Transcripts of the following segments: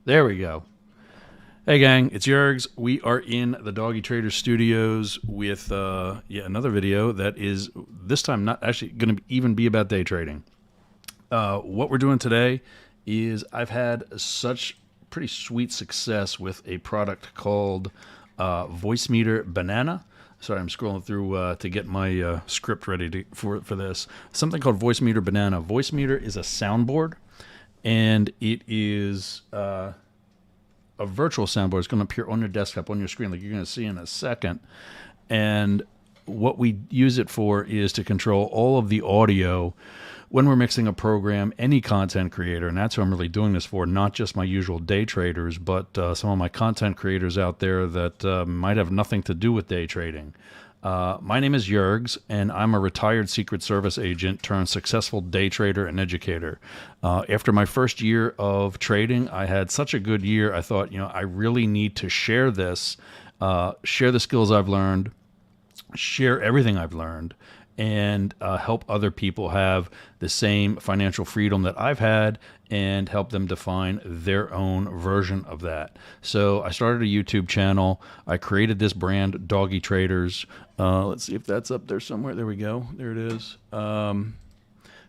There we go. Hey gang, it's Yergs. We are in the Doggy Trader Studios with another video that is this time not actually going to even be about day trading. What we're doing today is I've had such pretty sweet success with a product called Voicemeeter Banana. Sorry, I'm scrolling through to get my script ready for this. Something called Voicemeeter Banana. Voicemeeter is a soundboard, and it is a virtual soundboard. It's going to appear on your desktop, on your screen, like you're going to see in a second. And what we use it for is to control all of the audio when we're mixing a program, any content creator, and that's who I'm really doing this for, not just my usual day traders, but some of my content creators out there that might have nothing to do with day trading. My name is Yergs, and I'm a retired Secret Service agent turned successful day trader and educator. After my first year of trading, I had such a good year, I thought, I really need to share this, share the skills I've learned, share everything I've learned, and help other people have the same financial freedom that I've had and help them define their own version of that. So I started a YouTube channel. I created this brand, Doggy Traders. Let's see if that's up there somewhere. There we go. There it is.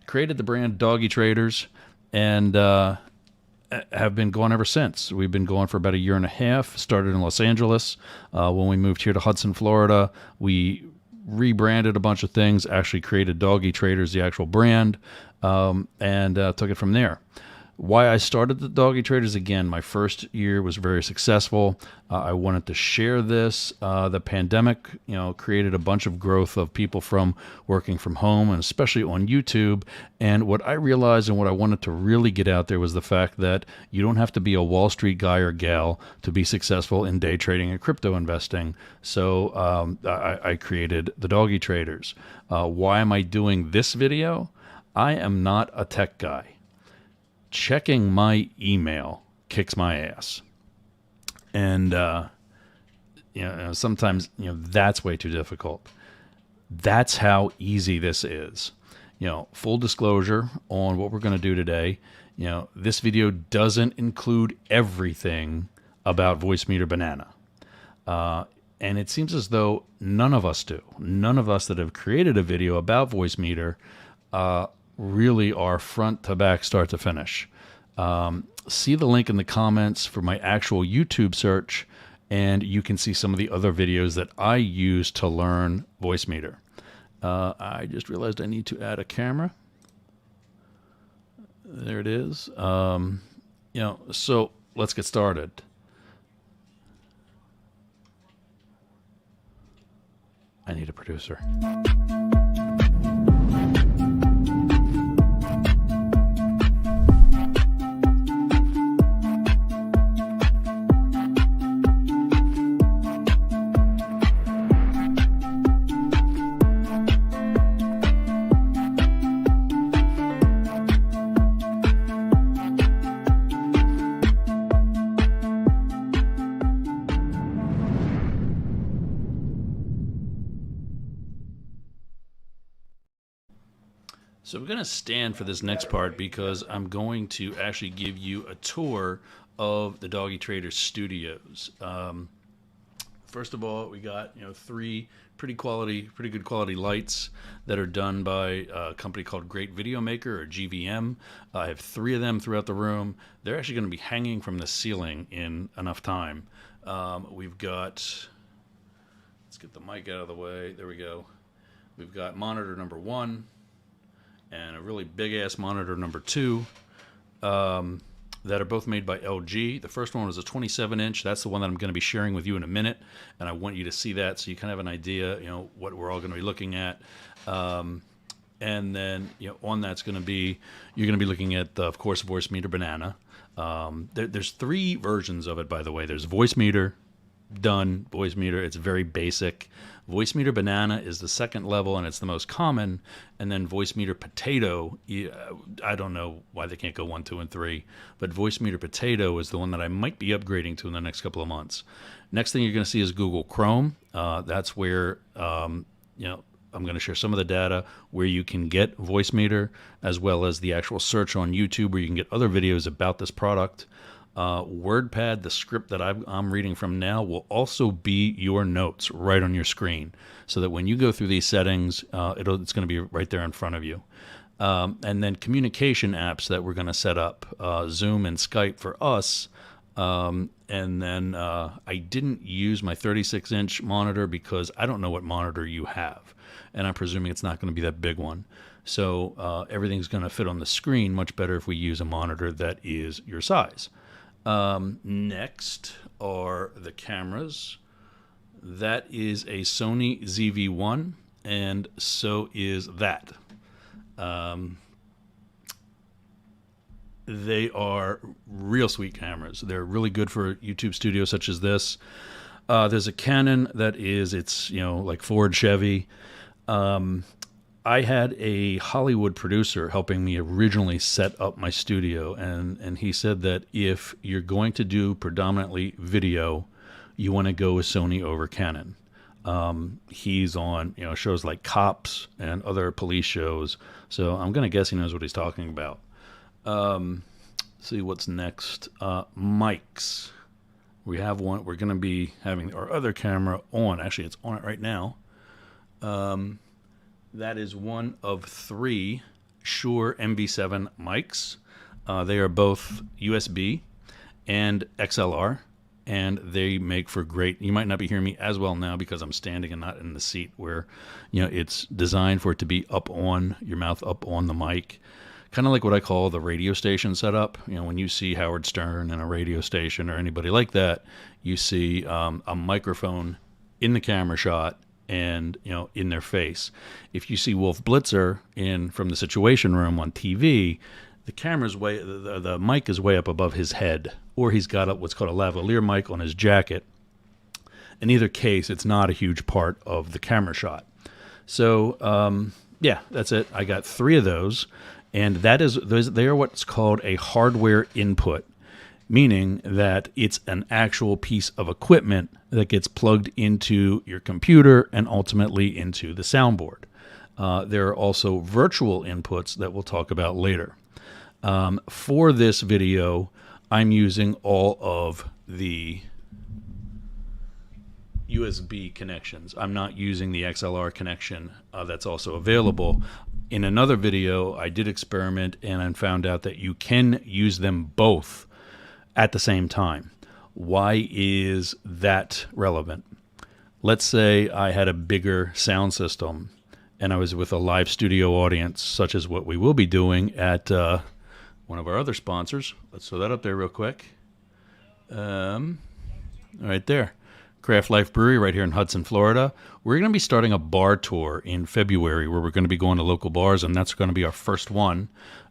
Created the brand Doggy Traders and have been going ever since. We've been going for about a year and a half. Started in Los Angeles. When we moved here to Hudson, Florida, we rebranded a bunch of things, actually created Doggy Traders, the actual brand, and took it from there. Why I started the Doggy Traders, again, my first year was very successful. I wanted to share this. The pandemic, created a bunch of growth of people from working from home, and especially on YouTube. And what I realized and what I wanted to really get out there was the fact that you don't have to be a Wall Street guy or gal to be successful in day trading and crypto investing. So I created the Doggy Traders. Why am I doing this video? I am not a tech guy. Checking my email kicks my ass. And, sometimes, that's way too difficult. That's how easy this is. Full disclosure on what we're going to do today. This video doesn't include everything about Voicemeeter Banana. And it seems as though none of us do. None of us that have created a video about Voicemeeter really are front to back, start to finish. See the link in the comments for my actual YouTube search, and you can see some of the other videos that I use to learn Voicemeeter. I just realized I need to add a camera. There it is. So let's get started. I need a producer. So we're going to stand for this next part because I'm going to actually give you a tour of the Doggy Trader Studios. First of all, we got three pretty good quality lights that are done by a company called Great Video Maker, or GVM. I have three of them throughout the room. They're actually going to be hanging from the ceiling in enough time. We've got, let's get the mic out of the way. There we go. We've got monitor number 1 and a really big ass monitor number 2 that are both made by LG. The first one was a 27-inch. That's the one that I'm going to be sharing with you in a minute, and I want you to see that so you kind of have an idea, what we're all going to be looking at. And then, on that's going to be, you're going to be looking at, of course, Voicemeeter Banana. There's 3 versions of it, by the way. There's Voicemeeter, done, Voicemeeter. It's very basic. Voicemeeter Banana is the second level, and it's the most common. And then Voicemeeter Potato, I don't know why they can't go 1, 2, and 3, but Voicemeeter Potato is the one that I might be upgrading to in the next couple of months. Next thing you're going to see is Google Chrome. That's where I'm going to share some of the data where you can get Voicemeeter, as well as the actual search on YouTube where you can get other videos about this product. WordPad, the script that I'm reading from now, will also be your notes right on your screen, so that when you go through these settings, it's going to be right there in front of you. And then communication apps that we're going to set up, Zoom and Skype for us. And then I didn't use my 36-inch monitor because I don't know what monitor you have, and I'm presuming it's not going to be that big one. So everything's going to fit on the screen much better if we use a monitor that is your size. Next are the cameras. That is a Sony ZV-1, and so is that. They are real sweet cameras. They're really good for YouTube studios such as this. There's a Canon that is, it's, like Ford, Chevy. I had a Hollywood producer helping me originally set up my studio, and he said that if you're going to do predominantly video, you want to go with Sony over Canon. He's on shows like Cops and other police shows, so I'm going to guess he knows what he's talking about. See what's next. Mics. We have one. We're going to be having our other camera on. Actually, it's on it right now. That is one of 3 Shure MV7 mics. They are both USB and XLR, and they make for great. You might not be hearing me as well now because I'm standing and not in the seat where it's designed for it to be up on your mouth, up on the mic. Kind of like what I call the radio station setup. When you see Howard Stern in a radio station or anybody like that, you see a microphone in the camera shot and in their face. If you see Wolf Blitzer from the Situation Room on TV, the camera's the mic is way up above his head, or he's got what's called a lavalier mic on his jacket. In either case, it's not a huge part of the camera shot. So yeah, that's it. I got 3 of those. And they are what's called a hardware input, meaning that it's an actual piece of equipment that gets plugged into your computer and ultimately into the soundboard. There are also virtual inputs that we'll talk about later. For this video, I'm using all of the USB connections. I'm not using the XLR connection that's also available. In another video, I did experiment and I found out that you can use them both at the same time. Why is that relevant? Let's say I had a bigger sound system and I was with a live studio audience, such as what we will be doing at one of our other sponsors. Let's throw that up there real quick. Right there. Craft Life Brewery right here in Hudson, Florida. We're going to be starting a bar tour in February where we're going to be going to local bars, and that's going to be our first one.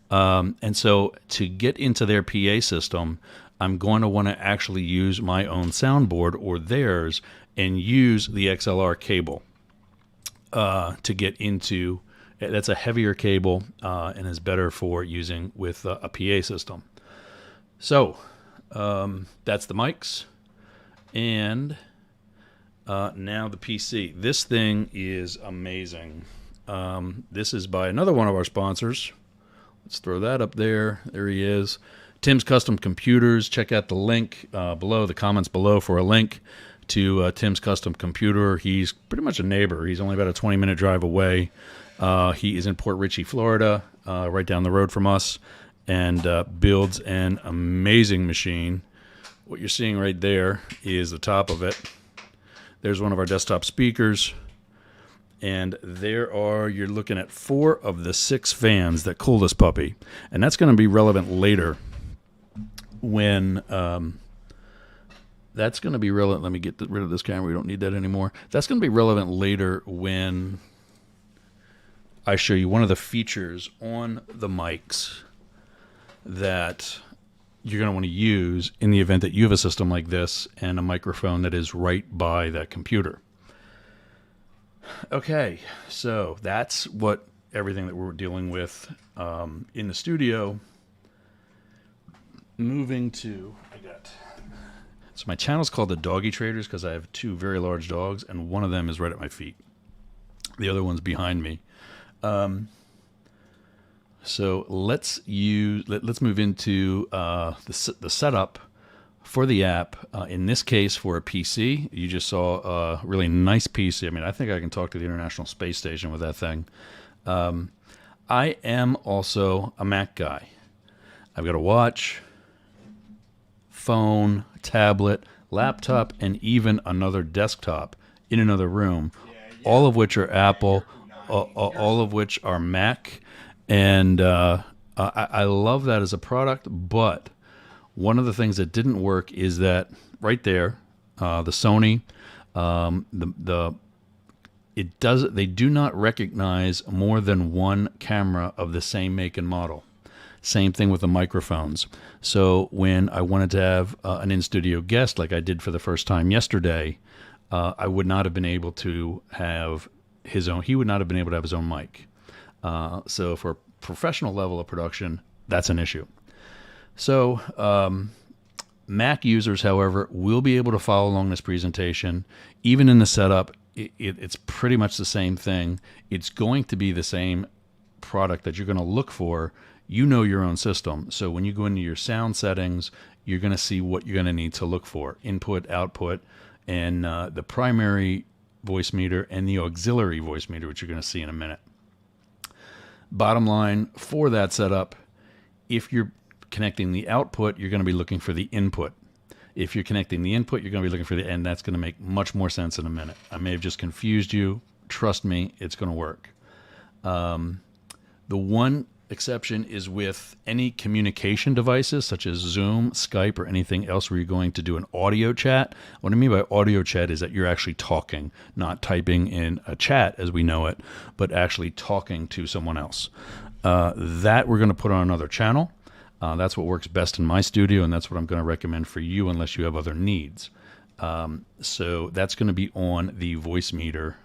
And so to get into their PA system, I'm going to want to actually use my own soundboard or theirs and use the XLR cable to get into. That's a heavier cable and is better for using with a PA system. So that's the mics. And now the PC. This thing is amazing. This is by another one of our sponsors. Let's throw that up there. There he is. Tim's Custom Computers. Check out the link below, the comments below for a link to Tim's Custom Computer. He's pretty much a neighbor. He's only about a 20-minute drive away. He is in Port Richey, Florida, right down the road from us, and builds an amazing machine. What you're seeing right there is the top of it. There's one of our desktop speakers, and you're looking at 4 of the 6 fans that cool this puppy, and that's going to be relevant later when that's going to be relevant. Let me get rid of this camera. We don't need that anymore. That's going to be relevant later when I show you one of the features on the mics that you're going to want to use in the event that you have a system like this and a microphone that is right by that computer. Okay, so that's everything that we're dealing with in the studio. Moving to, so my channel is called The Doggy Traders because I have 2 very large dogs, and one of them is right at my feet. The other one's behind me. So let's move into the setup for the app. In this case, for a PC, you just saw a really nice PC. I mean, I think I can talk to the International Space Station with that thing. I am also a Mac guy. I've got a watch, phone, tablet, laptop, and even another desktop in another room, all of which are Apple, all of which are Mac, and I love that as a product. But one of the things that didn't work is that right there, the Sony, they do not recognize more than one camera of the same make and model. Same thing with the microphones. So when I wanted to have an in-studio guest, like I did for the first time yesterday, I would not have been able to have his own. He would not have been able to have his own mic. So for a professional level of production, that's an issue. So Mac users, however, will be able to follow along this presentation. Even in the setup, it's pretty much the same thing. It's going to be the same product that you're going to look for. You know your own system. So when you go into your sound settings, you're going to see what you're going to need to look for. Input, output, and the primary voice meter and the auxiliary voice meter, which you're going to see in a minute. Bottom line for that setup, if you're connecting the output, you're going to be looking for the input. If you're connecting the input, you're going to be looking for the end. That's going to make much more sense in a minute. I may have just confused you. Trust me, it's going to work. The one exception is with any communication devices such as Zoom, Skype, or anything else where you're going to do an audio chat. What I mean by audio chat is that you're actually talking, not typing in a chat as we know it, but actually talking to someone else. That we're going to put on another channel. That's what works best in my studio, and that's what I'm going to recommend for you unless you have other needs. So that's going to be on the Voicemeeter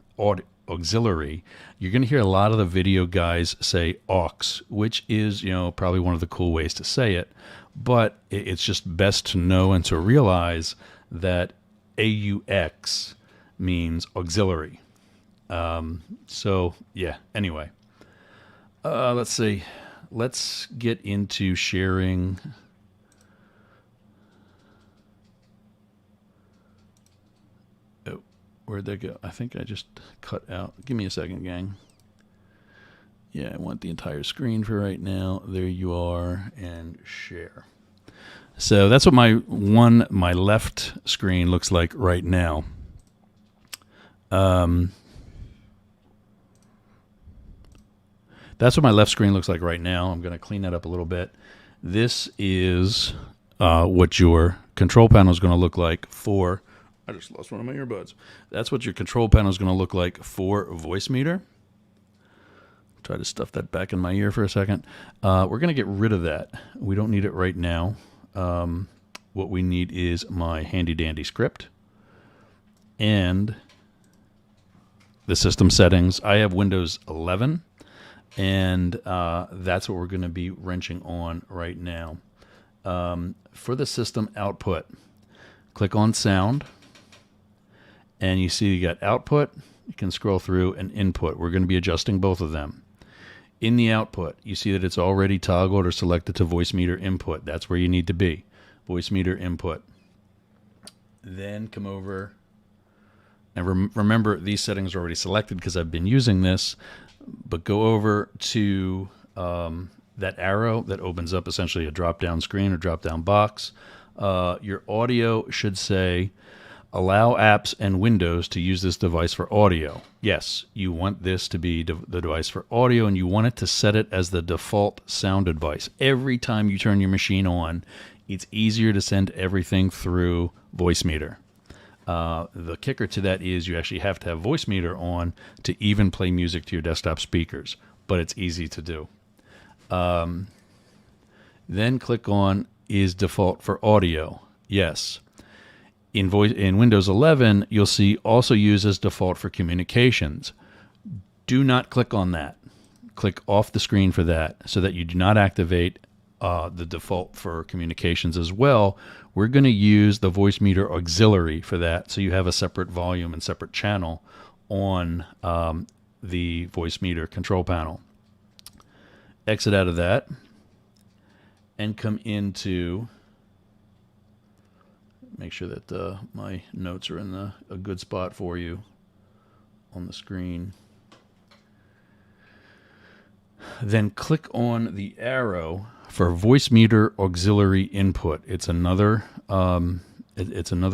auxiliary. You're going to hear a lot of the video guys say aux, which is, probably one of the cool ways to say it, but it's just best to know and to realize that AUX means auxiliary. So yeah, anyway, let's see. Let's get into sharing. Oh, where'd that go? I think I just cut out. Give me a second, gang. Yeah, I want the entire screen for right now. There you are, and share. So that's what my left screen looks like right now. That's what my left screen looks like right now. I'm going to clean that up a little bit. This is what your control panel is going to look like for... I just lost one of my earbuds. That's what your control panel is going to look like for Voicemeeter. Try to stuff that back in my ear for a second. We're going to get rid of that. We don't need it right now. What we need is my handy-dandy script and the system settings. I have Windows 11. And that's what we're going to be wrenching on right now. For the system output, click on sound, and you see you got output. You can scroll through and input. We're going to be adjusting both of them. In the output, you see that it's already toggled or selected to Voicemeeter input. That's where you need to be, Voicemeeter input. Then come over, and remember these settings are already selected because I've been using this. But go over to that arrow that opens up essentially a drop-down screen or drop-down box. Your audio should say, allow apps and Windows to use this device for audio. Yes, you want this to be the device for audio, and you want it to set it as the default sound device. Every time you turn your machine on, it's easier to send everything through Voicemeeter. The kicker to that is you actually have to have Voicemeeter on to even play music to your desktop speakers, but it's easy to do. Then click on is default for audio. Yes. In Windows 11, you'll see also use as default for communications. Do not click on that. Click off the screen for that so that you do not activate the default for communications as well. We're going to use the Voicemeeter auxiliary for that, so you have a separate volume and separate channel on the Voicemeeter control panel. Exit out of that and come into Make sure that my notes are in a good spot for you on the screen. Then click on the arrow for Voicemeeter auxiliary input. It's another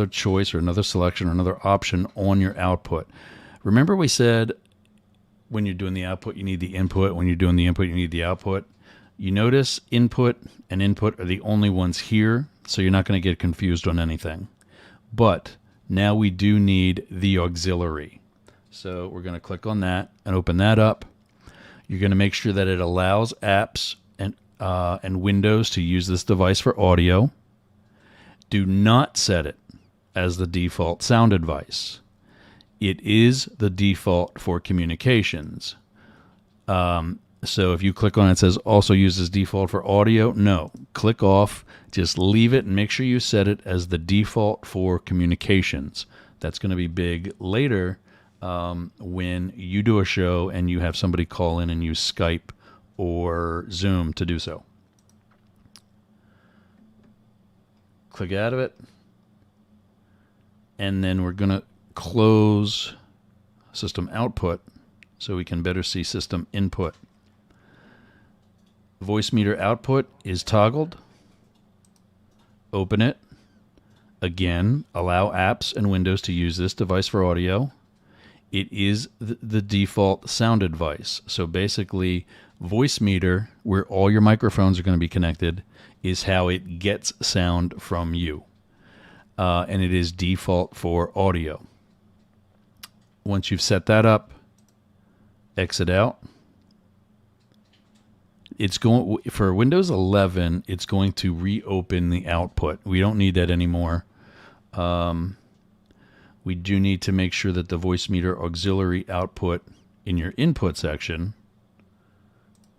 choice or another selection or another option on your output. Remember we said when you're doing the output, you need the input. When you're doing the input, you need the output. You notice input and input are the only ones here, so you're not going to get confused on anything. But now we do need the auxiliary. So we're going to click on that and open that up. You're going to make sure that it allows apps and Windows to use this device for audio. Do not set it as the default sound device. It is the default for communications. So if you click on it, it says also uses default for audio. No, click off. Just leave it and make sure you set it as the default for communications. That's going to be big later when you do a show and you have somebody call in and use Skype or Zoom to do so. Click out of it. And then we're going to close system output so we can better see system input. Voicemeeter output is toggled. Open it. Again, allow apps and Windows to use this device for audio. It is the default sound device. So basically, Voicemeeter, where all your microphones are going to be connected, is how it gets sound from you. And it is default for audio. Once you've set that up, exit out. It's going for Windows 11. It's going to reopen the output. We don't need that anymore. We do need to make sure that the Voicemeeter auxiliary output in your input section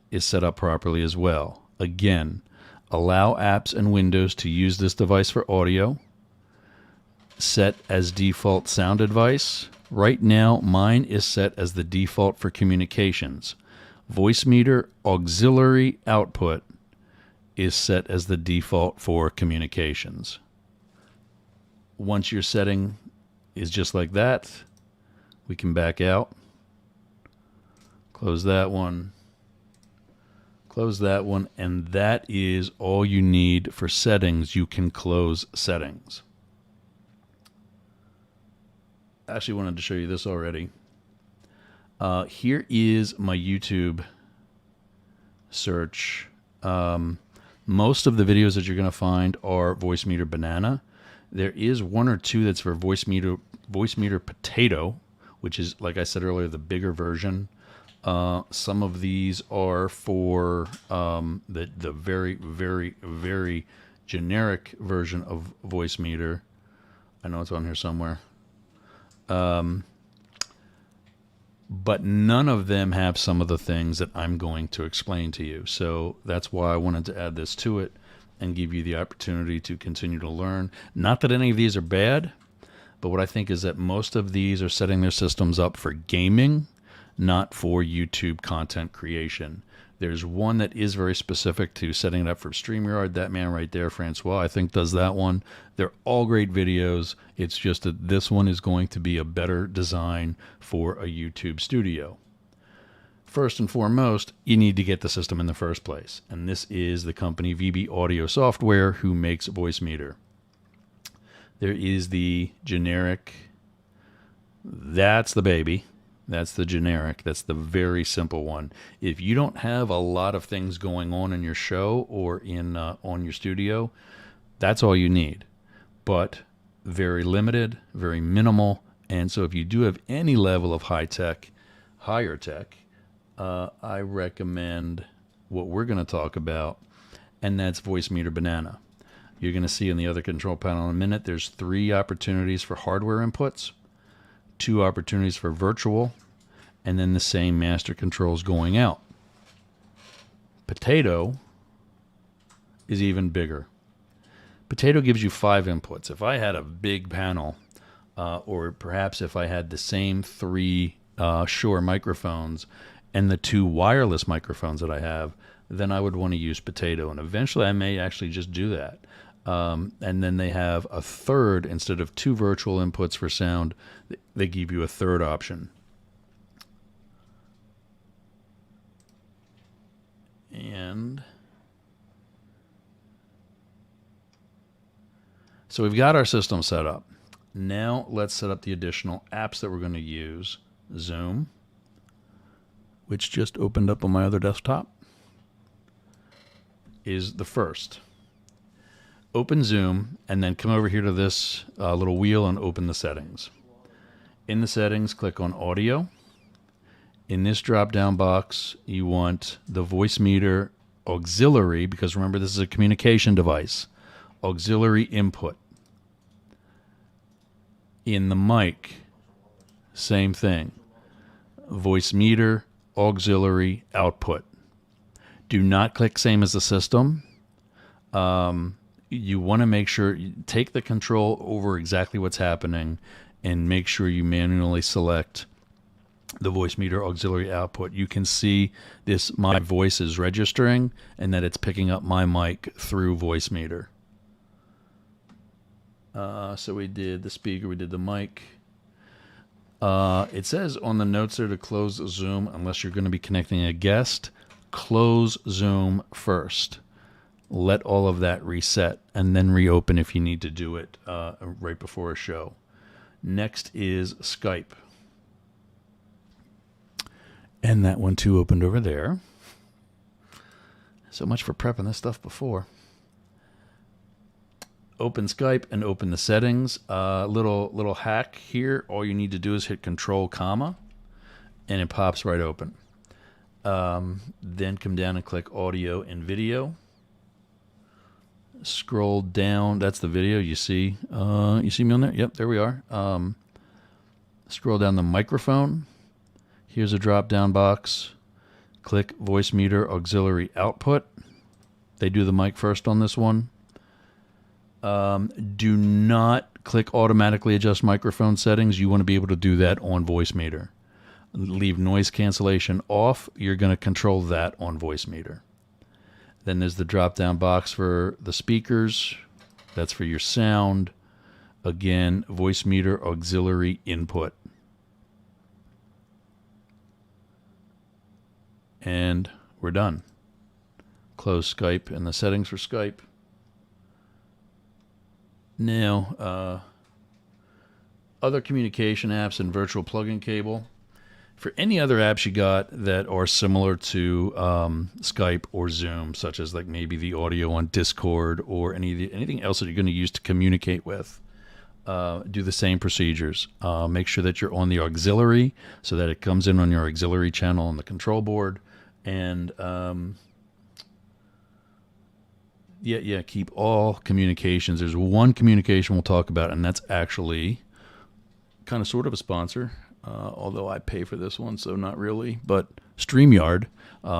is set up properly as well. Again, allow apps and Windows to use this device for audio. Set as default sound device. Right now, mine is set as the default for communications. Voicemeeter auxiliary output is set as the default for communications. Once your setting is just like that, we can back out. Close that one. Close that one. And that is all you need for settings. You can close settings. I actually wanted to show you this already. Here is my YouTube search. Most of the videos that you're going to find are Voicemeeter Banana. There is one or two that's for Voicemeeter Potato, which is, like I said earlier, the bigger version. Some of these are for the very, very, very generic version of Voicemeeter. I know it's on here somewhere. But none of them have some of the things that I'm going to explain to you. So that's why I wanted to add this to it and give you the opportunity to continue to learn. Not that any of these are bad, but what I think is that most of these are setting their systems up for gaming, not for YouTube content creation. There's one that is very specific to setting it up for StreamYard. That man right there, Francois, I think does that one. They're all great videos. It's just that this one is going to be a better design for a YouTube studio. First and foremost, you need to get the system in the first place. And this is the company VB Audio Software who makes Voicemeeter. There is the generic. That's the baby. That's the generic. That's the very simple one. If you don't have a lot of things going on in your show or in on your studio, that's all you need. But very limited, very minimal. And so if you do have any level of higher tech, I recommend what we're going to talk about, and that's Voicemeeter Banana. You're going to see in the other control panel in a minute, there's 3 opportunities for hardware inputs, 2 opportunities for virtual, and then the same master controls going out. Potato is even bigger. Potato gives you 5 inputs. If I had a big panel, or perhaps if I had the same 3 Shure microphones and the 2 wireless microphones that I have, then I would want to use Potato. And eventually I may actually just do that. And then they have a third, instead of 2 virtual inputs for sound, they give you a third option. And so we've got our system set up. Now let's set up the additional apps that we're going to use. Zoom, which just opened up on my other desktop, is the first. Open Zoom, and then come over here to this little wheel and open the settings. In the settings, click on Audio. In this drop-down box, you want the Voicemeeter auxiliary, because remember, this is a communication device. Auxiliary input. In the mic, same thing. Voicemeeter auxiliary output. Do not click same as the system. You want to make sure you take the control over exactly what's happening and make sure you manually select the Voicemeeter auxiliary output. You can see this, my voice is registering and that it's picking up my mic through Voicemeeter. So we did the speaker, we did the mic. It says on the notes there to close Zoom unless you're going to be connecting a guest. Close Zoom first. Let all of that reset and then reopen if you need to do it right before a show. Next is Skype. And that one too opened over there. So much for prepping this stuff before. Open Skype and open the settings. Little hack here. All you need to do is hit Control, comma, and it pops right open. Then come down and click Audio and Video. Scroll down. That's the video. You see me on there? Yep, there we are. Scroll down the microphone. Here's a drop-down box. Click Voicemeeter auxiliary output. They do the mic first on this one. Do not click automatically adjust microphone settings. You want to be able to do that on Voicemeeter. Leave noise cancellation off. You're going to control that on Voicemeeter. Then there's the drop-down box for the speakers. That's for your sound. Again, Voicemeeter auxiliary input. And we're done. Close Skype and the settings for Skype. Now, other communication apps and virtual plug-in cable. For any other apps you got that are similar to Skype or Zoom, such as like maybe the audio on Discord or anything else that you're going to use to communicate with, do the same procedures. Make sure that you're on the auxiliary so that it comes in on your auxiliary channel on the control board. And keep all communications. There's one communication we'll talk about, and that's actually kind of sort of a sponsor, although I pay for this one, so not really. But StreamYard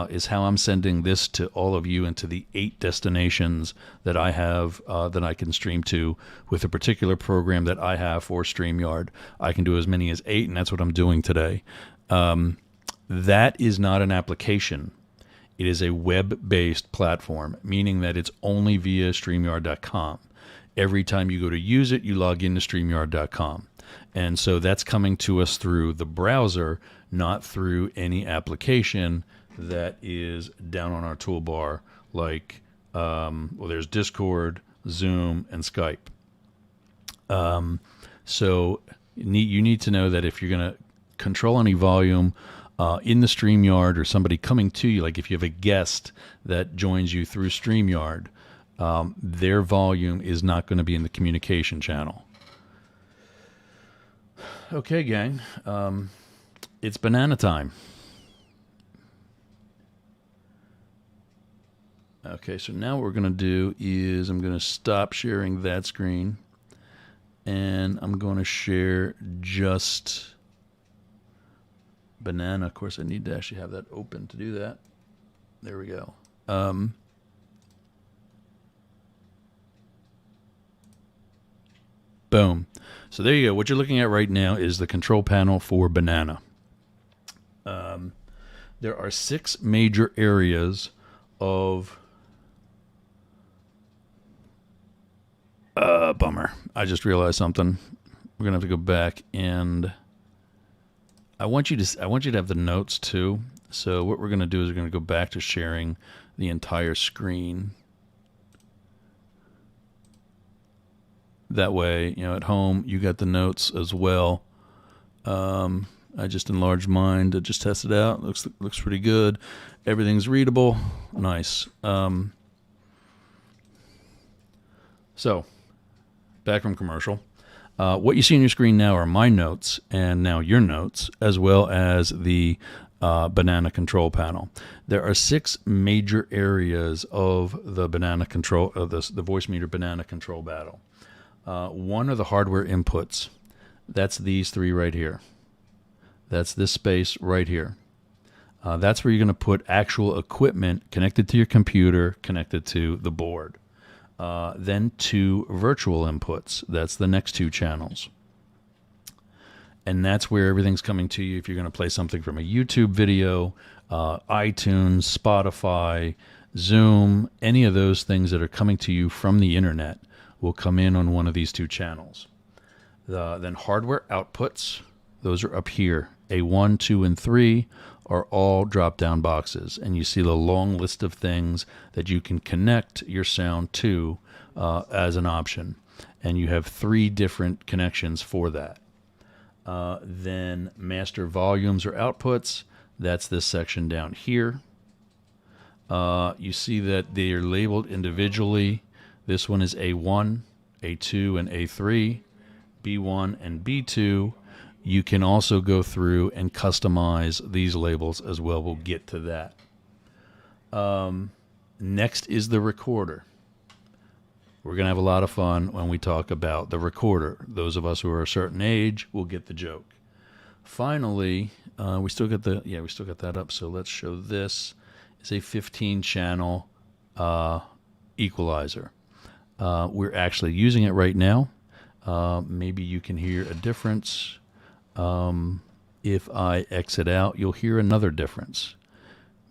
is how I'm sending this to all of you into the 8 destinations that I have that I can stream to with a particular program that I have for StreamYard. I can do as many as 8, and that's what I'm doing today. That is not an application. It is a web-based platform, meaning that it's only via StreamYard.com. Every time you go to use it, you log into StreamYard.com. And so that's coming to us through the browser, not through any application that is down on our toolbar, like, there's Discord, Zoom, and Skype. So you need to know that if you're going to control any volume in the StreamYard or somebody coming to you, like if you have a guest that joins you through StreamYard, their volume is not going to be in the communication channel. Okay, gang. It's banana time. Okay, so now what we're going to do is I'm going to stop sharing that screen, and I'm going to share just banana. Of course, I need to actually have that open to do that. There we go. Boom. So there you go. What you're looking at right now is the control panel for banana. There are 6 major areas of Bummer. I just realized something. We're gonna have to go back, and I want you to have the notes too. So what we're gonna do is we're gonna go back to sharing the entire screen. That way, at home you got the notes as well. I just enlarged mine to just test it out. Looks pretty good. Everything's readable. Nice. So, back from commercial. What you see on your screen now are my notes, and now your notes, as well as the banana control panel. There are 6 major areas of the banana control, of the Voicemeeter banana control battle. One are the hardware inputs. That's these 3 right here. That's this space right here. That's where you're going to put actual equipment connected to your computer, connected to the board. Then 2 virtual inputs. That's the next 2 channels. And that's where everything's coming to you if you're going to play something from a YouTube video, iTunes, Spotify, Zoom, any of those things that are coming to you from the internet will come in on one of these 2 channels. Then hardware outputs, those are up here. A1, 2, and 3 are all drop-down boxes, and you see the long list of things that you can connect your sound to as an option, and you have 3 different connections for that. Then master volumes or outputs, that's this section down here. You see that they are labeled individually. This one is A1, A2, and A3, B1 and B2. You can also go through and customize these labels as well. We'll get to that. Next is the recorder. We're going to have a lot of fun when we talk about the recorder. Those of us who are a certain age will get the joke. Finally, we still got that up. So let's show this. It's a 15-channel equalizer. We're actually using it right now. Maybe you can hear a difference. If I exit out, you'll hear another difference.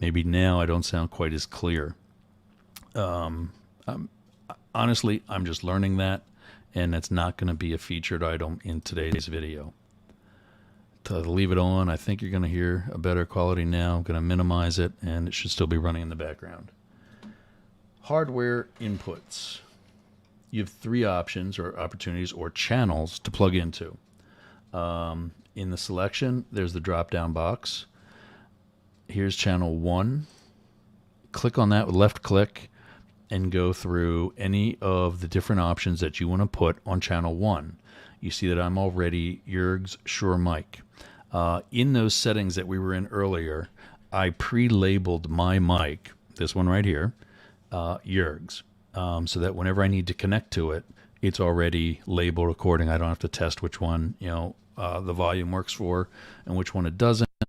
Maybe now I don't sound quite as clear. Honestly, I'm just learning that, and it's not going to be a featured item in today's video. To leave it on, I think you're going to hear a better quality now. I'm going to minimize it, and it should still be running in the background. Hardware inputs. You have 3 options or opportunities or channels to plug into. In the selection, there's the drop-down box. Here's channel 1. Click on that with left click and go through any of the different options that you want to put on channel 1. You see that I'm already Jurg's Shure mic. In those settings that we were in earlier, I pre-labeled my mic, this one right here, Jurg's, so that whenever I need to connect to it, it's already labeled according. I don't have to test which one, the volume works for and which one it doesn't. I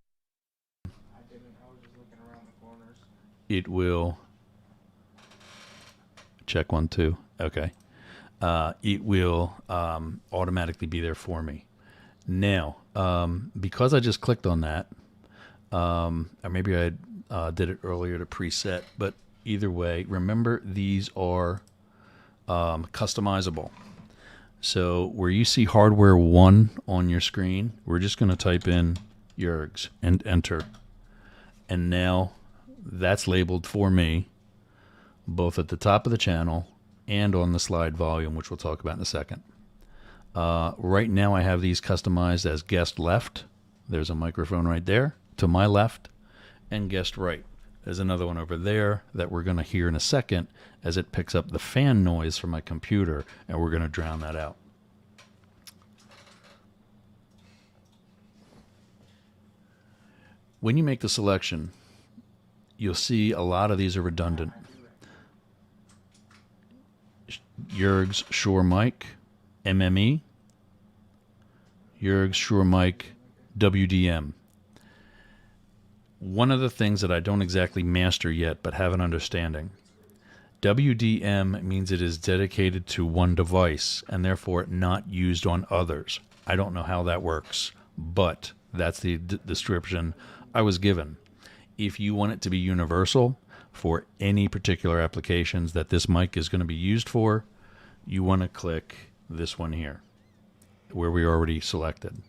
was just looking around the corners. It will check 1, 2. Okay. It will automatically be there for me. Now, because I just clicked on that, or maybe I did it earlier to preset, but either way, remember these are customizable. So where you see hardware 1 on your screen, we're just going to type in Jurg's and enter. And now that's labeled for me, both at the top of the channel and on the slide volume, which we'll talk about in a second. Right now I have these customized as guest left. There's a microphone right there to my left, and guest right. There's another one over there that we're going to hear in a second as it picks up the fan noise from my computer, and we're going to drown that out. When you make the selection, you'll see a lot of these are redundant. Jurg's Shure mic, MME, Jurg's Shure mic, WDM. One of the things that I don't exactly master yet, but have an understanding. WDM means it is dedicated to one device and therefore not used on others. I don't know how that works, but that's the description I was given. If you want it to be universal for any particular applications that this mic is going to be used for, you want to click this one here, where we already selected.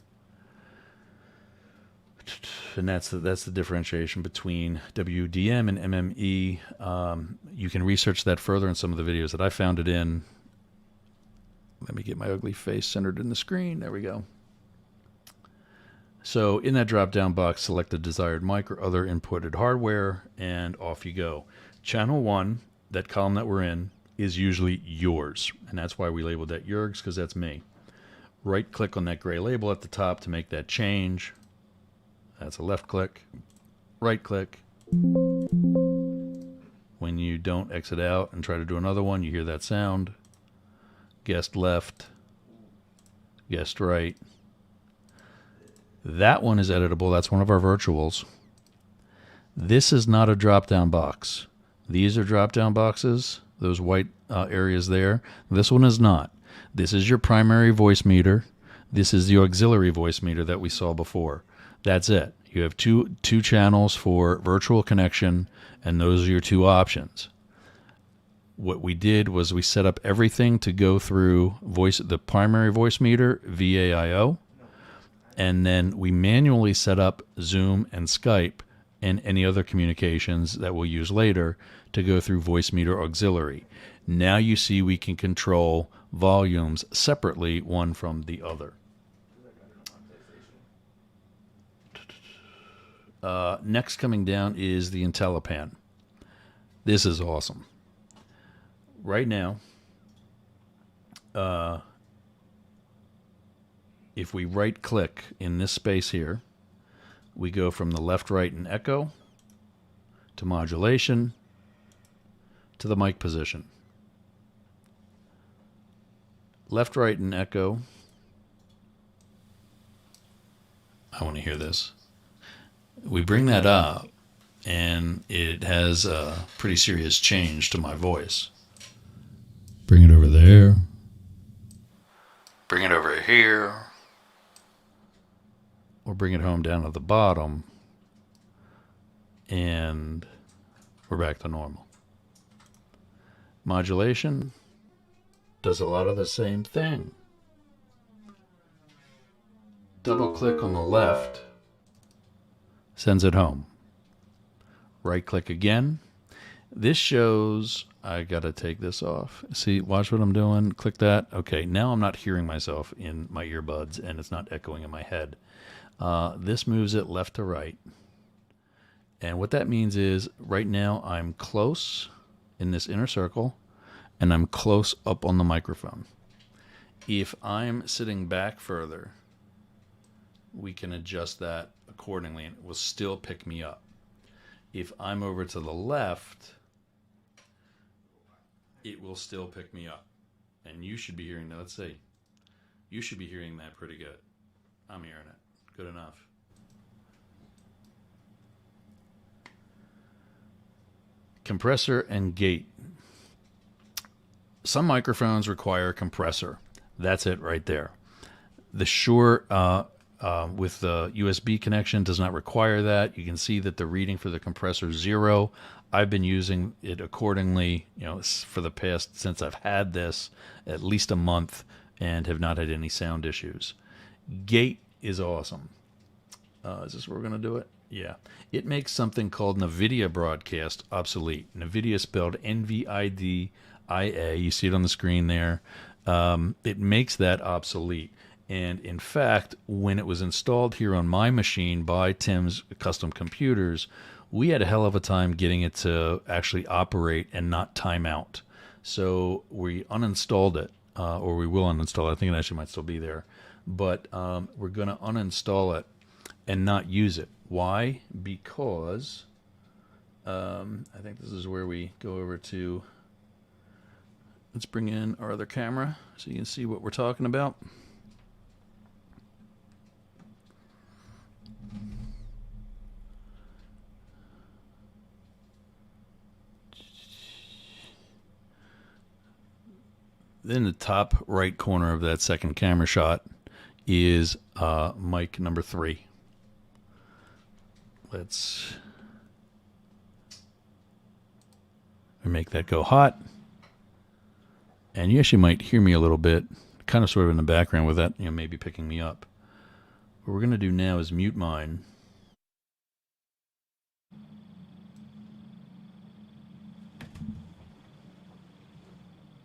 And that's the differentiation between WDM and MME. You can research that further in some of the videos that I found it in. Let me get my ugly face centered in the screen. There we go. So in that drop-down box, select the desired mic or other inputted hardware, and off you go. Channel 1, that column that we're in, is usually yours, and that's why we labeled that Jurgs, because that's me. Right-click on that gray label at the top to make that change. That's a left click. Right-click. When you don't exit out and try to do another one, you hear that sound. Guest left. Guest right. That one is editable. That's one of our virtuals. This is not a drop-down box. These are drop-down boxes, those white areas there. This one is not. This is your primary Voicemeeter. This is the auxiliary Voicemeeter that we saw before. That's it. You have two channels for virtual connection, and those are your two options. What we did was we set up everything to go through the primary Voicemeeter, VAIO, and then we manually set up Zoom and Skype and any other communications that we'll use later to go through Voicemeeter auxiliary. Now you see we can control volumes separately, one from the other. Next coming down is the IntelliPan. This is awesome. Right now, if we right-click in this space here, we go from the left, right, and echo to modulation to the mic position. Left, right, and echo. I want to hear this. We bring that up, and it has a pretty serious change to my voice. Bring it over there. Bring it over here. Or bring it home down to the bottom, and we're back to normal. Modulation does a lot of the same thing. Double click on the left, sends it home. Right click again. This shows, I gotta take this off. See, watch what I'm doing. Click that. Okay, now I'm not hearing myself in my earbuds, and it's not echoing in my head. This moves it left to right. And what that means is right now I'm close in this inner circle, and I'm close up on the microphone. If I'm sitting back further, we can adjust that accordingly, and it will still pick me up. If I'm over to the left, it will still pick me up. And you should be hearing that. Let's see. You should be hearing that pretty good. I'm hearing it. Good enough. Compressor and gate. Some microphones require a compressor. That's it right there. The Shure with the USB connection does not require that. You can see that the reading for the compressor is 0. I've been using it accordingly, for the past, since I've had this, at least a month, and have not had any sound issues. Gate is awesome. Is this where we're going to do it? Yeah. It makes something called NVIDIA Broadcast obsolete. NVIDIA spelled NVIDIA. You see it on the screen there. It makes that obsolete. And in fact, when it was installed here on my machine by Tim's Custom Computers, we had a hell of a time getting it to actually operate and not time out. So we uninstalled it, or we will uninstall it. I think it actually might still be there. But we're going to uninstall it and not use it. Why? Because I think this is where we go over to, let's bring in our other camera so you can see what we're talking about. In the top right corner of that second camera shot is mic number 3. Let's make that go hot. And you actually might hear me a little bit, kind of sort of in the background with that, maybe picking me up. What we're going to do now is mute mine.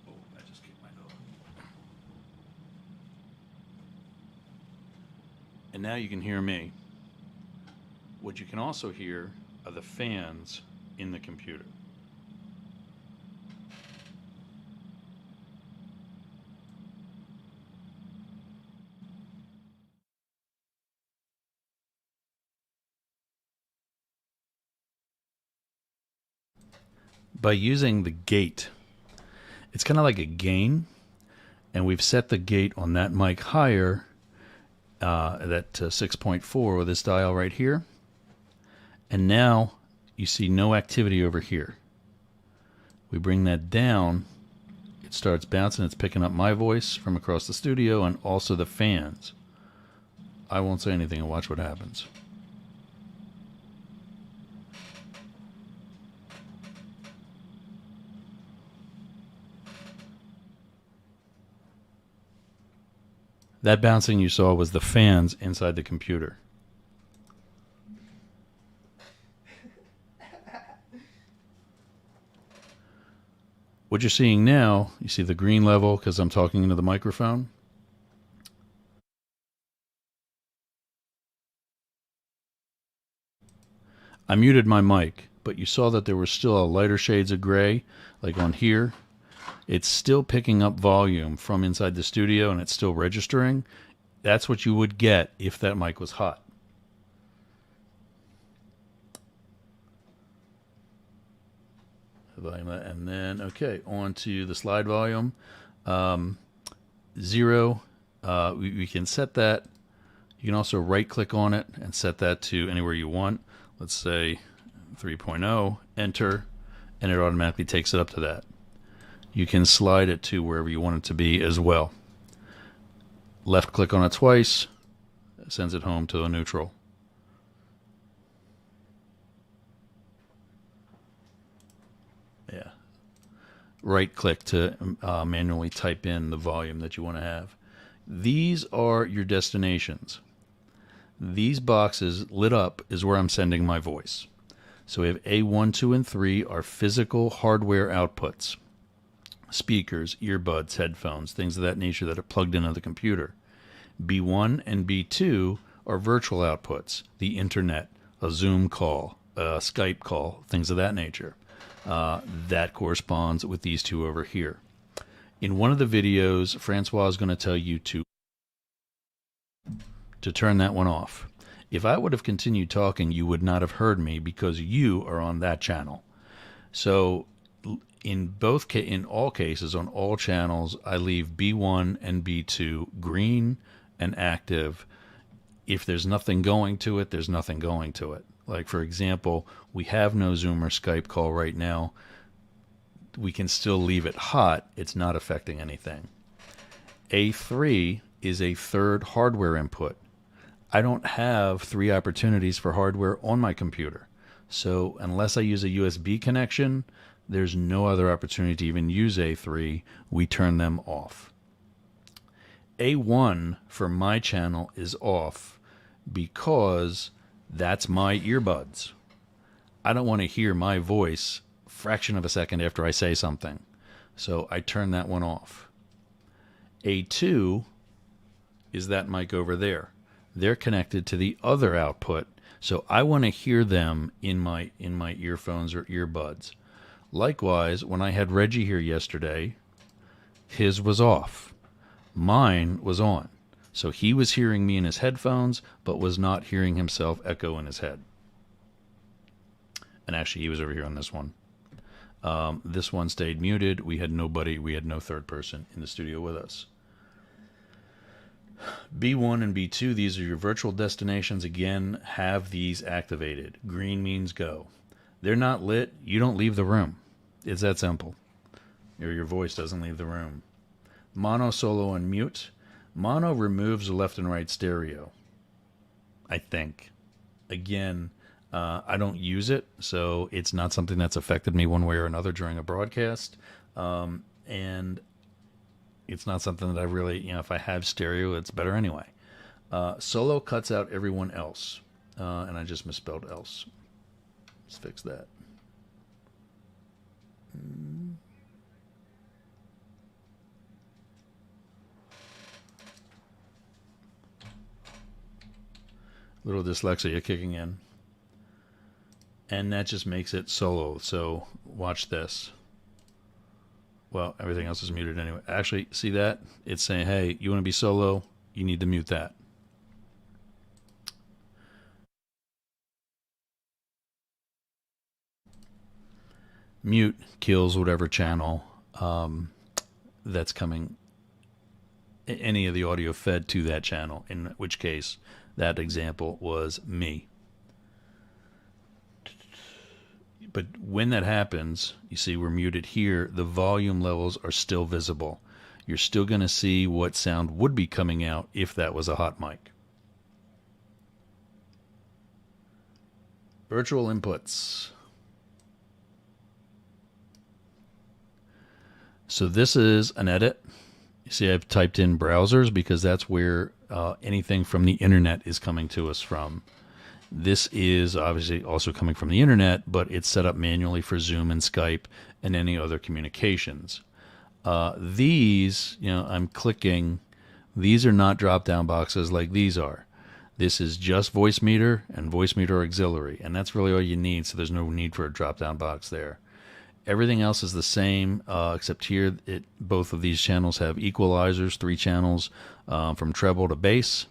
Oh, I just kicked my dog. And now you can hear me. What you can also hear are the fans in the computer. By using the gate, it's kind of like a gain, and we've set the gate on that mic higher, that 6.4 with this dial right here. And now you see no activity over here. We bring that down, it starts bouncing, it's picking up my voice from across the studio and also the fans. I won't say anything and watch what happens. That bouncing you saw was the fans inside the computer. What you're seeing now, you see the green level because I'm talking into the microphone. I muted my mic, but you saw that there were still lighter shades of gray, like on here. It's still picking up volume from inside the studio and it's still registering. That's what you would get if that mic was hot. And then, okay, on to the slide volume. 0. We can set that. You can also right click on it and set that to anywhere you want. Let's say 3.0, enter, and it automatically takes it up to that. You can slide it to wherever you want it to be as well. Left click on it twice, sends it home to a neutral. Yeah. Right click to manually type in the volume that you want to have. These are your destinations. These boxes lit up is where I'm sending my voice. So we have A1, 2, and 3 are physical hardware outputs. Speakers, earbuds, headphones, things of that nature that are plugged into the computer. B1 and B2 are virtual outputs, the internet, a Zoom call, a Skype call, things of that nature. That corresponds with these two over here. In one of the videos, Francois is going to tell you to turn that one off. If I would have continued talking, you would not have heard me because you are on that channel. So in all cases, on all channels, I leave B1 and B2 green and active. If there's nothing going to it, there's nothing going to it. Like, for example, we have no Zoom or Skype call right now. We can still leave it hot. It's not affecting anything. A3 is a third hardware input. I don't have 3 opportunities for hardware on my computer. So unless I use a USB connection, there's no other opportunity to even use A3. We turn them off. A1 for my channel is off because that's my earbuds. I don't want to hear my voice a fraction of a second after I say something. So I turn that one off. A2 is that mic over there. They're connected to the other output, so I want to hear them in my earphones or earbuds. Likewise, when I had Reggie here yesterday, his was off. Mine was on. So he was hearing me in his headphones, but was not hearing himself echo in his head. And actually, he was over here on this one. This one stayed muted. We had nobody. We had no third person in the studio with us. B1 and B2, these are your virtual destinations. Again, have these activated. Green means go. They're not lit. You don't leave the room. It's that simple. Or your voice doesn't leave the room. Mono, solo, and mute. Mono removes the left and right stereo, I think. Again, I don't use it, so it's not something that's affected me one way or another during a broadcast. And it's not something that I really, if I have stereo, it's better anyway. Solo cuts out everyone else. And I just misspelled else. Let's fix that. Little dyslexia kicking in. And that just makes it solo. So watch this. Well, everything else is muted anyway. Actually, see that? It's saying, hey, you want to be solo? You need to mute that. Mute kills whatever channel that's coming, any of the audio fed to that channel, in which case that example was me. But when that happens, you see we're muted here, the volume levels are still visible. You're still going to see what sound would be coming out if that was a hot mic. Virtual inputs. So this is an edit. You see I've typed in browsers because that's where anything from the internet is coming to us from. This is obviously also coming from the internet, but it's set up manually for Zoom and Skype and any other communications. These, I'm clicking. These are not drop-down boxes like these are. This is just Voicemeeter and Voicemeeter Auxiliary, and that's really all you need, so there's no need for a drop-down box there. Everything else is the same, except here, both of these channels have equalizers, 3 channels from treble to bass.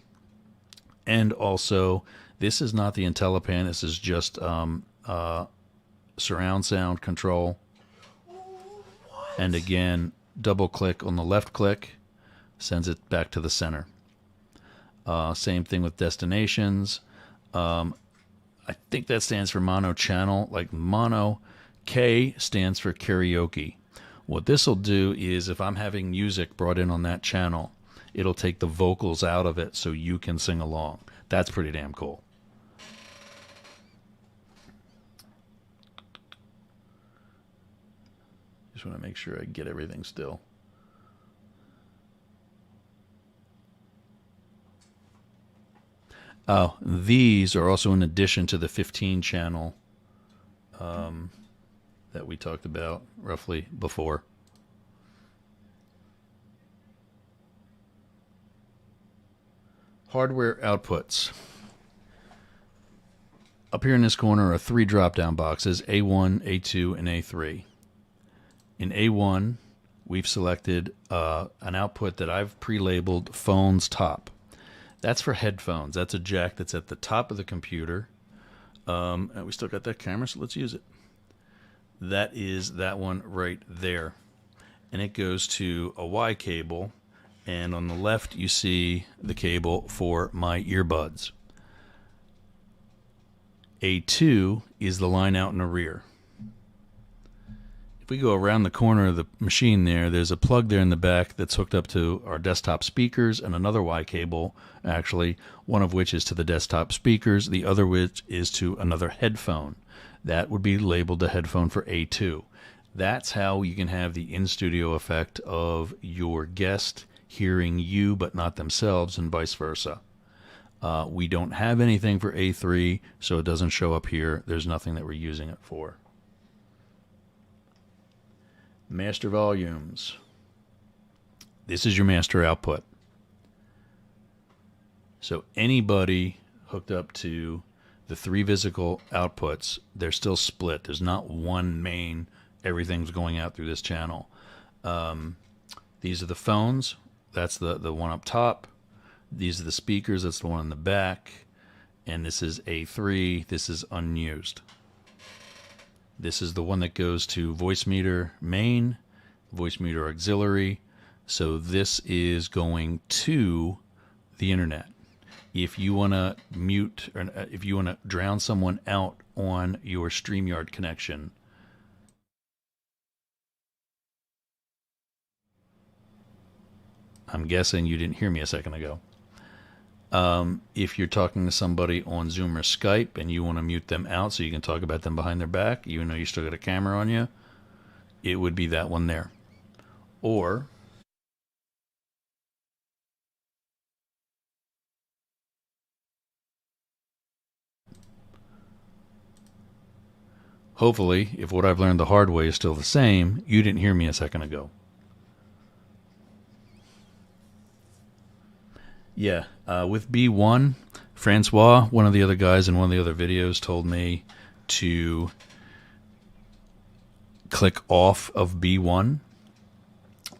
And also, this is not the IntelliPan, this is just surround sound control. And again, double click on the left click, sends it back to the center. Same thing with destinations. I think that stands for mono channel, like mono. K stands for karaoke. What this will do is if I'm having music brought in on that channel, it'll take the vocals out of it so you can sing along. That's pretty damn cool. Just want to make sure I get everything still. Oh, these are also in addition to the 15 channel that we talked about roughly before. Hardware outputs. Up here in this corner are 3 drop-down boxes, A1, A2, and A3. In A1, we've selected an output that I've pre-labeled phone's top. That's for headphones. That's a jack that's at the top of the computer. And we still got that camera, so let's use it. That is that one right there. And it goes to a Y cable. And on the left, you see the cable for my earbuds. A2 is the line out in the rear. If we go around the corner of the machine there's a plug there in the back that's hooked up to our desktop speakers and another Y cable, actually, one of which is to the desktop speakers, the other which is to another headphone. That would be labeled the headphone for A2. That's how you can have the in-studio effect of your guest hearing you but not themselves, and vice versa. We don't have anything for A3, so it doesn't show up here. There's nothing that we're using it for. Master volumes. This is your master output. So anybody hooked up to the 3 physical outputs, they're still split. There's not one main, everything's going out through this channel. These are the phones. That's the one up top. These are the speakers. That's the one in the back. And this is A3. This is unused. This is the one that goes to Voicemeeter main, Voicemeeter auxiliary. So this is going to the internet. If you want to mute, or if you want to drown someone out on your StreamYard connection, I'm guessing you didn't hear me a second ago. If you're talking to somebody on Zoom or Skype and you want to mute them out so you can talk about them behind their back, even though you still got a camera on you, it would be that one there. Or hopefully, if what I've learned the hard way is still the same, you didn't hear me a second ago. Yeah, with B1, Francois, one of the other guys in one of the other videos, told me to click off of B1,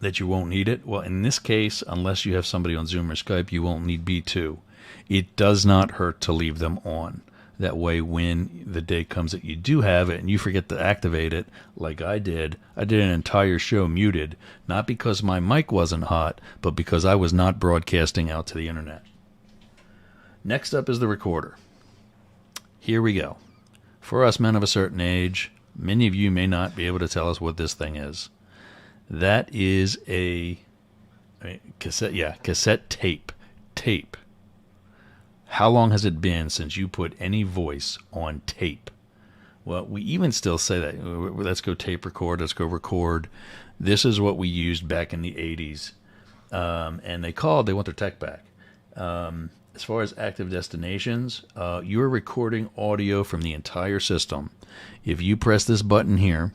that you won't need it. Well, in this case, unless you have somebody on Zoom or Skype, you won't need B2. It does not hurt to leave them on. That way, when the day comes that you do have it and you forget to activate it, like I did an entire show muted, not because my mic wasn't hot, but because I was not broadcasting out to the internet. Next up is the recorder. Here we go. For us men of a certain age, many of you may not be able to tell us what this thing is. That is a cassette tape. Tape. How long has it been since you put any voice on tape? Well, we even still say that. Let's go tape record. Let's go record. This is what we used back in the 80s. And they want their tech back. As far as active destinations, you're recording audio from the entire system. If you press this button here,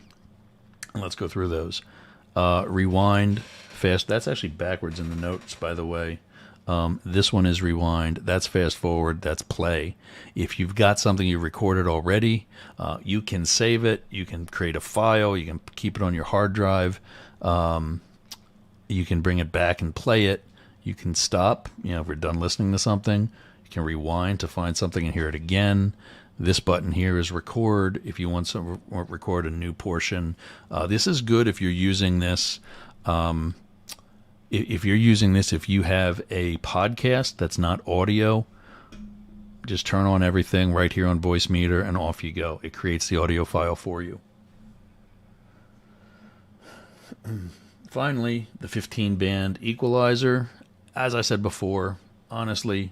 let's go through those. Rewind, fast. That's actually backwards in the notes, by the way. This one is rewind. That's fast forward. That's play. If you've got something you recorded already, you can save it. You can create a file. You can keep it on your hard drive. You can bring it back and play it. You can stop. If we're done listening to something, you can rewind to find something and hear it again. This button here is record if you want to record a new portion. This is good if you're using this. If you have a podcast that's not audio, just turn on everything right here on Voicemeeter and off you go. It creates the audio file for you. Finally, the 15-band Equalizer. As I said before, honestly,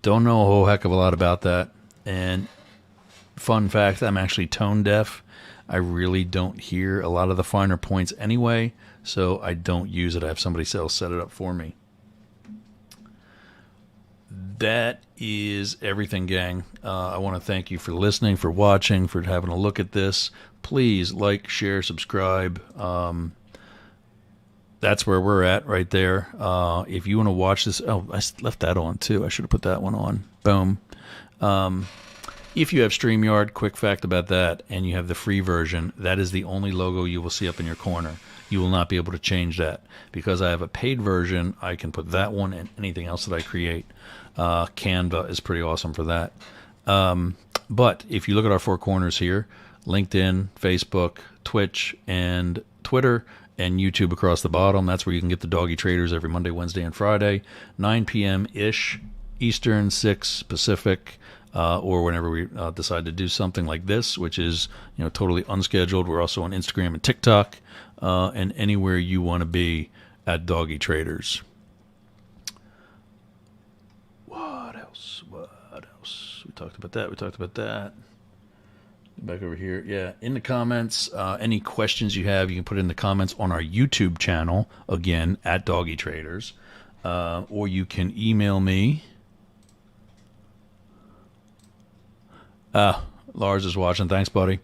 don't know a whole heck of a lot about that. And fun fact, I'm actually tone deaf. I really don't hear a lot of the finer points anyway, so I don't use it. I have somebody else set it up for me. That is everything, gang. I want to thank you for listening, for watching, for having a look at this. Please like, share, subscribe. That's where we're at right there. If you want to watch this, I left that on too. I should have put that one on. Boom. If you have StreamYard, quick fact about that, and you have the free version, that is the only logo you will see up in your corner. You will not be able to change that. Because I have a paid version, I can put that one and anything else that I create. Canva is pretty awesome for that. But if you look at our four corners here, LinkedIn, Facebook, Twitch, and Twitter, and YouTube across the bottom, that's where you can get the Doggy Traders every Monday, Wednesday, and Friday, 9 p.m.-ish Eastern, 6 Pacific, or whenever we decide to do something like this, which is totally unscheduled. We're also on Instagram and TikTok, and anywhere you want to be at Doggy Traders. What else? We talked about that. Back over here. Yeah, in the comments, any questions you have, you can put it in the comments on our YouTube channel, again, at Doggy Traders, or you can email me. Lars is watching. Thanks, buddy.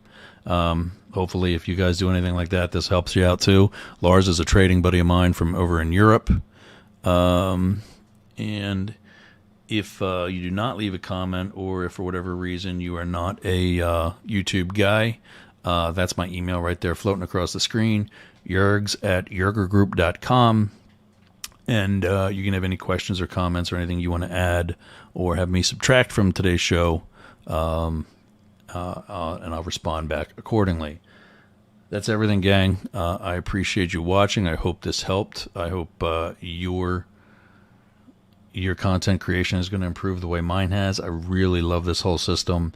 Hopefully, if you guys do anything like that, this helps you out too. Lars is a trading buddy of mine from over in Europe. And if you do not leave a comment, or if for whatever reason you are not a YouTube guy, that's my email right there floating across the screen, yergs@yergergroup.com. And you can have any questions or comments or anything you want to add or have me subtract from today's show, and I'll respond back accordingly. That's everything, gang. I appreciate you watching. I hope this helped. I hope your content creation is going to improve the way mine has. I really love this whole system.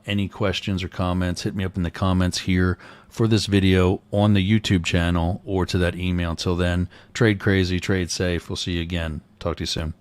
Any questions or comments, hit me up in the comments here for this video on the YouTube channel or to that email. Until then, trade crazy, trade safe. We'll see you again. Talk to you soon.